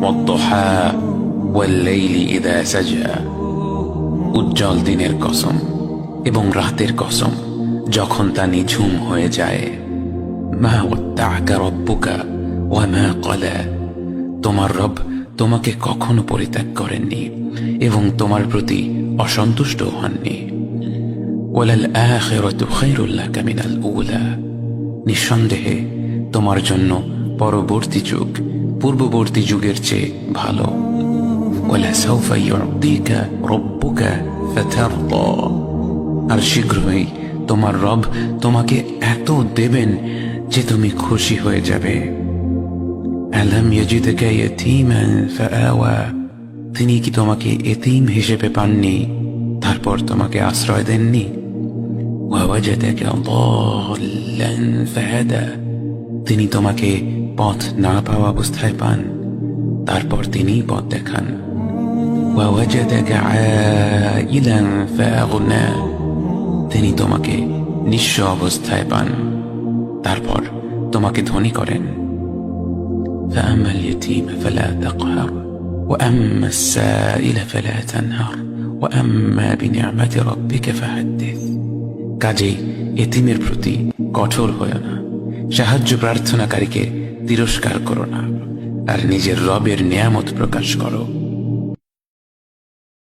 ওয়াদ-দুহা ওয়াল-লাইলি ইযা সাজা, উজ্জ্বল দিনের কসম এবং রাতের কসম যখন তা নিঝুম হয়ে যায়। মা ওয়াদ্দা'আকা রাব্বুকা ওয়া মা ক্বালা, তোমার রব তোমাকে কখনো পরিত্যাগ করেননি এবং তোমার প্রতি অসন্তুষ্ট হননি। ওয়ালাল আখিরাতু খায়রুল লাকা মিনাল উলা, নিঃসন্দেহে তোমার জন্য পরবর্তী যুগ পূর্ববর্তী যুগের চেয়ে ভালো। ওয়ালা সাওফা ইউ'তিকা রাব্বুকা ফাতারদা, আর শীঘ্রই তোমার রব তোমাকে এত দেবেন যে তুমি খুশি হয়ে যাবে। আলাম ইয়াজিদকা ইয়াতীমান ফাআওয়া, তিনি কি তোমাকে এতিম হিসেবে পাননি তারপর তোমাকে আশ্রয় দেননি? ওয়া ওয়াজাদাকা দাল্লান ফাহাদা, তিনি তোমাকে পথ না পাওয়া অবস্থায় পান তারপর তিনিই পথ দেখান। ওয়া ওয়াজাদাকা আইলান ফাআগনা, তিনি তোমাকে নিঃস্ব অবস্থায় পান তারপর তোমাকে ধনী করেন। فأما اليتيم فلا تقهر وأما السائل فلا تنهر وأما بنعمة ربك فحدث, কাজেই এতিমের প্রতি কঠোর হয়ো না, সাহায্য প্রার্থনাকারীকে তিরস্কার করো না, আর নিজের রবের নিয়ামত প্রকাশ করো।